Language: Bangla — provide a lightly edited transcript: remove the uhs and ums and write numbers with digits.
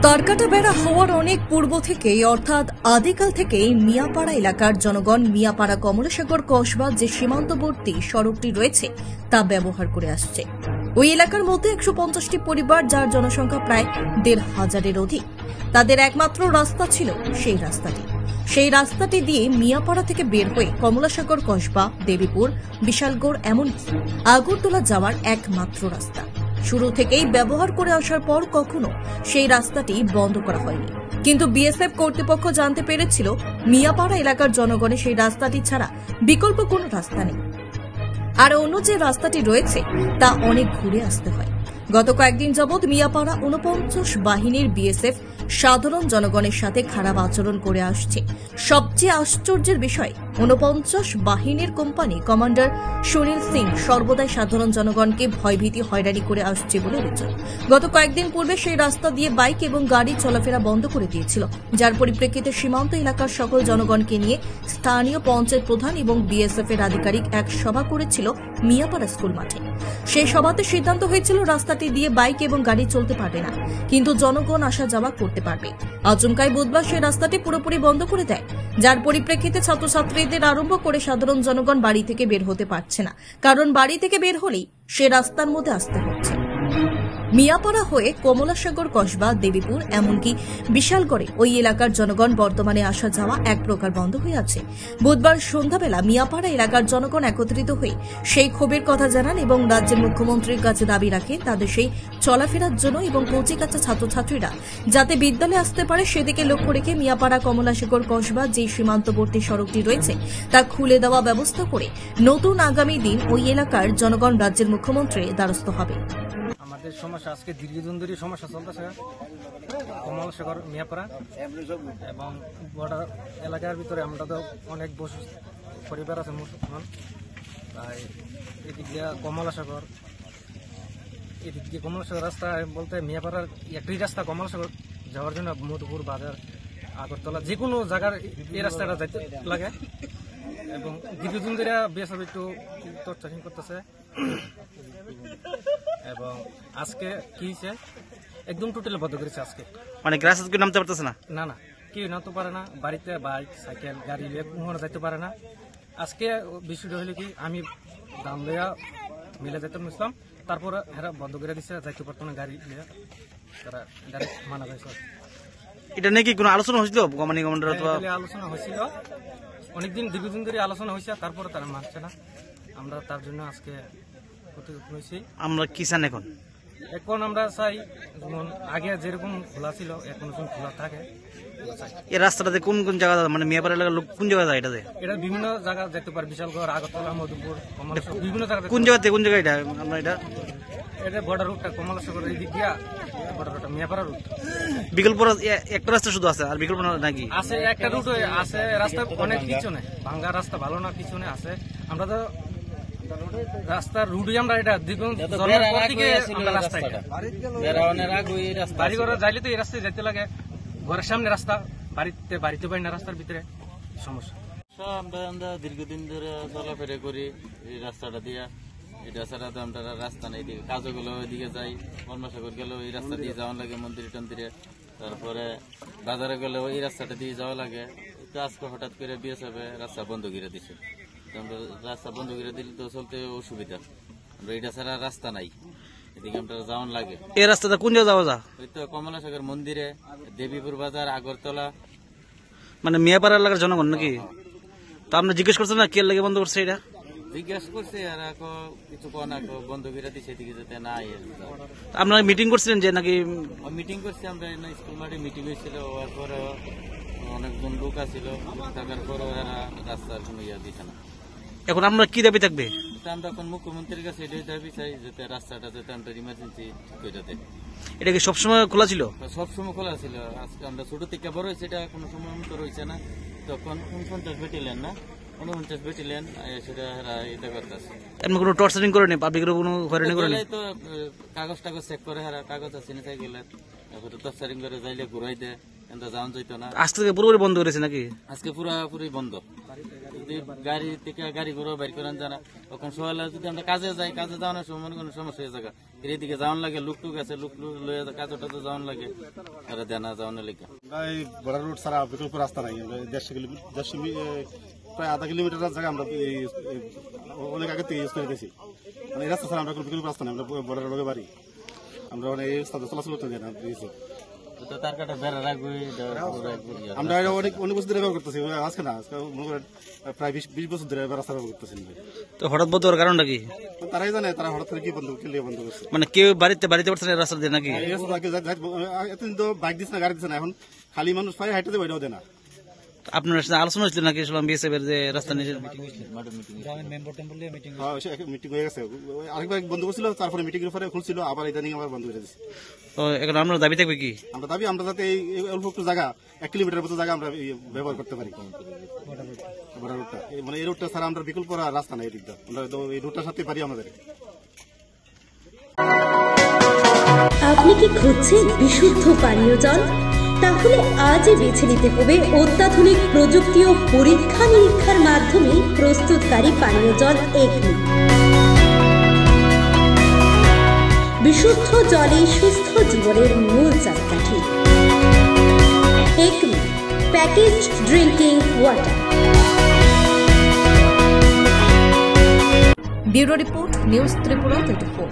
তারকাটা বেড়া হওয়ার অনেক পূর্ব থেকেই অর্থাৎ আদিকাল থেকেই মিয়াপাড়া এলাকার জনগণ মিয়াপাড়া কমলাসাগর কসবা যে সীমান্তবর্তী সড়কটি রয়েছে তা ব্যবহার করে আসছে। ওই এলাকার মধ্যে 150টি পরিবার, যার জনসংখ্যা প্রায় 1,500-এর অধিক। তাদের একমাত্র রাস্তা ছিল সেই রাস্তাটি দিয়ে মিয়াপাড়া থেকে বের হয়ে কমলাসাগর কসবা, দেবীপুর, বিশালগড় এমনকি আগরতলা যাওয়ার একমাত্র রাস্তা। শুরু থেকেই ব্যবহার করে আসার পর কখনো সেই রাস্তাটি বন্ধ করা হয়নি, কিন্তু বিএসএফ কর্তৃপক্ষ জানতে পেরেছিল মিয়াপাড়া এলাকার জনগণের সেই রাস্তাটি ছাড়া বিকল্প কোনো রাস্তা নেই, আর অন্য যে রাস্তাটি রয়েছে তা অনেক ঘুরে আসতে হয়। গত কয়েকদিন যাবৎ মিয়াপাড়া 49 বাহিনীর বিএসএফ সাধারণ জনগণের সাথে খারাপ আচরণ করে আসছে। সবচেয়ে আশ্চর্যের বিষয়, 49 বাহিনীর কোম্পানি কমান্ডার সুনীল সিং সর্বদাই সাধারণ জনগণকে ভয়ভীতি হয়রানি করে আসছে বলে অভিযোগ। গত কয়েকদিন পূর্বে সেই রাস্তা দিয়ে বাইক এবং গাড়ি চলাফেরা বন্ধ করে দিয়েছিল, যার পরিপ্রেক্ষিতে সীমান্ত এলাকার সকল জনগণকে নিয়ে স্থানীয় পঞ্চায়েত প্রধান এবং বিএসএফ এর আধিকারিক এক সভা করেছিল মিয়াপাড়া স্কুল মাঠে। সেই সভাতে সিদ্ধান্ত হয়েছিল রাস্তাটি দিয়ে বাইক এবং গাড়ি চলতে পারবে না, কিন্তু জনগণ আসা যাওয়া করতে পারবে। আচমকাই বুধবার সেই রাস্তাটি পুরোপুরি বন্ধ করে দেয়, যার পরিপ্রেক্ষিতে ছাত্রছাত্রীদের আরম্ভ করে সাধারণ জনগণ বাড়ি থেকে বের হতে পারছে না, কারণ বাড়ি থেকে বের হলেই সে রাস্তার মধ্যে আসতে হচ্ছে। মিয়াপাড়া হয়ে কমলাসাগর কসবা, দেবীপুর এমনকি বিশালগড়ে ওই এলাকার জনগণ বর্তমানে আসা যাওয়া এক প্রকার বন্ধ হয়ে আছে। বুধবার সন্ধ্যাবেলা মিয়াপাড়া এলাকার জনগণ একত্রিত হয়ে সেই ক্ষোভের কথা জানান এবং রাজ্যের মুখ্যমন্ত্রীর কাছে দাবি রাখেন তাদের সেই চলাফেরার জন্য এবং কচিকাঁচা ছাত্রছাত্রীরা যাতে বিদ্যালয়ে আসতে পারে সেদিকে লক্ষ্য রেখে মিয়াপাড়া কমলাসাগর কসবা যে সীমান্তবর্তী সড়কটি রয়েছে তা খুলে দেওয়া ব্যবস্থা করে নতুন আগামী দিন ওই এলাকার জনগণ রাজ্যের মুখ্যমন্ত্রীর দ্বারস্থ হবে। আমাদের সমস্যা আজকে দীর্ঘদিন ধরে সমস্যা চলতেছে কমলাসাগর মিয়াপাড়া এবং বর্ডার এলাকার ভিতরে। আমরা তো অনেক বসু পরিবার আছে মুসলমান, তাই এদিক দিয়ে কমলাসাগর, এদিক দিয়ে কমলাসাগর রাস্তা বলতে মিয়াপাড়ার একটি রাস্তা কমলাসাগর যাওয়ার জন্য মধুপুর বাজার, আগরতলা যে কোনো জায়গার এই রাস্তাটা যাইতে লাগে এবং দীর্ঘদিন ধরে বিএসএফ একটু টর্চারিং করতেছে। এবং আজকে কি হয়েছে, একদম টোটাল বন্ধ করেছে আজকে। মানে রাস্তা কেউ নামতে পারতেছে না? না না, কেউ নামতে পারে না, বাড়িতে বাইক সাইকেল গাড়ি নিয়ে কখনো যাইতে পারে না। আজকে বিষয়টা হলো কি, আমি দাম লইয়া মিলে যাইতে নিছিলাম, তারপরে এরা বন্ধ করে দিচ্ছে, যাইতে পারতো না গাড়ি নিয়ে, তারা ডাইরেক্ট মানা যাইছে। এটা নাকি কোনো আলোচনা হয়েছিল আলোচনা হয়েছিল, অনেকদিন দীর্ঘদিন ধরে আলোচনা হয়েছে, তারপরে তারা মানছে না। আমরা তার জন্য আজকে আমরা কি চান এখন আমরা চাই যেমন আগে যেরকম খোলা ছিল এখন খোলা থাকে। এই রাস্তাটাতে কোন কোন জায়গা, মানে মিয়াপাড়া এলাকার লোক কোন জায়গায় যায়? এটা বিভিন্ন জায়গা যেতে পারে, বিশালগড়, আগরতলা, মধুপুর, কমলাসাগর, বিভিন্ন জায়গা। কোন জায়গায় এটা আমরা এটা বর্ডার রুটটা কমলাসাগর এই দিক দিয়া বর্ডার রুটটা মিয়াপাড়া রুট। বিকল্প একটা রাস্তা শুধু আছে, আর বিকল্প নাকি আছে? একটা রুট আছে, রাস্তা অনেক পিছনে, ভাঙ্গা রাস্তা ভালো না, পিছনে আছে। আমরা তো রাস্তার রুটই আমরা এটা বাড়ি ঘরে যাইলে তো এই রাস্তায় যেতে লাগে, ঘরের সামনে রাস্তা, বাড়িতে পারি না, রাস্তার ভিতরে সমস্যা। আমরা দীর্ঘদিন ধরে চলাফেরা করি এই রাস্তাটা দিয়া। এটা ছাড়া তো আমরা রাস্তা নেই, কাজও গেলে ওইদিকে যাই, কর্মসাগর গেলেও এই রাস্তা দিয়ে যাওয়া লাগে মন্দির টন্দিরে, তারপরে বাজারে গেলেও এই রাস্তাটা দিয়ে যাওয়া লাগে। তো আজকে হঠাৎ করে বিএসএফ রাস্তা বন্ধ করে দিছে। আমরা রাস্তা বন্ধ করে দিলে তো চলতে অসুবিধা, আমরা এটা ছাড়া রাস্তা নাই, এদিকে আমরা যাওয়ান লাগে। এই রাস্তাটা কোন জায়গা যাওয়া যায়? ওই তো কমলাসাগর মন্দিরে, দেবীপুর বাজার, আগরতলা, মানে মিয়াপাড়া এলাকার জনগণ নাকি? তো আপনি জিজ্ঞেস করছেন না কে লাগে বন্ধ করছে? এটা জিজ্ঞাসা করছে আর কিছু বন্ধ করে দিচ্ছে, এদিকে যেতে না। আপনারা মিটিং করছিলেন যে নাকি? মিটিং করছি আমরা, স্কুল মাঠে মিটিং হয়েছিল, হওয়ার পরে অনেকজন লোক আছিল, থাকার পরে এরা রাস্তার কোনো দিচ্ছে না। এখন আমরা কি দাবি থাকবে? আমরা এখন মুখ্যমন্ত্রীর কাছে এটাই দাবি চাই, যাতে রাস্তাটা যাতে আমরা ইমার্জেন্সি করে দেয়। এটা কি সবসময় খোলা ছিল? সবসময় খোলা ছিল, আজকে আমরা ছোট থেকে বড় হয়েছে, এটা কোনো সময় মতো রয়েছে না। তখন 49 বেটিলেন না 49 বেটিলেন সেটা এটা করতেছে। এমন কোনো টর্চারিং করেনি, পাবলিকের কোনো হয়রানি করেনি? তো কাগজ টাগজ চেক করে, হারা কাগজ আছে না সাইকেলের, টর্চারিং করে যাইলে ঘুরাই দেয়, যাওয়া যাইতো না। আজকে থেকে পুরোপুরি বন্ধ করেছে নাকি? আজকে পুরোপুরি বন্ধ। যদি গাড়ি থেকে গাড়ি ঘোড়া বাইর করেন জানা তখন সকালে যদি আমরা কাজে যাই, কাজে যাওয়ানোর সময় মনে কোনো সমস্যা হয়ে যায়। এদিকে যাওয়ান লাগে, লুকটুক আছে, লুকটুক লয়ে কাজে টাজে যাওয়ান লাগে, আর দেনা যাওয়ানোর লেগে। এই বড় রোড ছাড়া বিকল্প রাস্তা নাই। 150 প্রায় আধা কিলোমিটার জায়গা আমরা অনেক আগে থেকে ইউজ করে দিয়েছি। মানে এই রাস্তা ছাড়া আমরা কোনো বিকল্প রাস্তা নেই। আমরা বড় রোডে বাড়ি, আমরা মানে এই রাস্তাতে চলাচল করতে যাই না। তার কাটা বেড়া রাখবো, আমরা অনেক বছর ধরে ব্যবহার করতেছি, আজকে না, আজকে মনে করেন প্রায় 20 বছর ধরে রাস্তা ব্যবহার করতেছি। তো হঠাৎ বন্ধ হওয়ার কারণটা কি? তারাই জানে, তারা হঠাৎ করে কি বন্ধ করছে। মানে কেউ বাড়িতে পারছে না রাস্তা দিয়ে নাকি? এতদিন তো বাইক দিচ্ছে না, গাড়ি দিচ্ছে না, এখন খালি মানুষ পায়ে হাইটে দেয়, ওইটাও দেয় না। আপনার সাথে আলোচনা হচ্ছিল নাকি বিএসএফ এর যে রাস্তা নিয়ে মিটিং হয়ে গেছে, আরেকবার বন্ধ করছিল, তারপরে মিটিং এর পরে খুলছিল, আবার ইদানিং আবার বন্ধ করে দিচ্ছে। তো এখন আপনার দাবি থাকবে কি? আমরা যাতে এই অল্প একটু জায়গা 1 কিলোমিটার মতো জায়গা আমরা ব্যবহার করতে পারি। বড় রোডটা মানে এই রোডটা ছাড়া আমরা বিকল্প রাস্তা নাই, এদিকটা আমরা এই রোডটার সাথে পারি আমাদের। আপনি কি খুঁজছেন বিশুদ্ধ পানীয় জল? তাহলে আজই বেছে নিতে হবে অত্যাধুনিক প্রযুক্তি ও পরীক্ষা নিরীক্ষার মাধ্যমে প্রস্তুতকারী পানীয় জল একমি। বিশুদ্ধ জলে সুস্থ জীবনের মূল চাকাঠি। Acme packaged drinking water. Bureau report, news Tripura 24।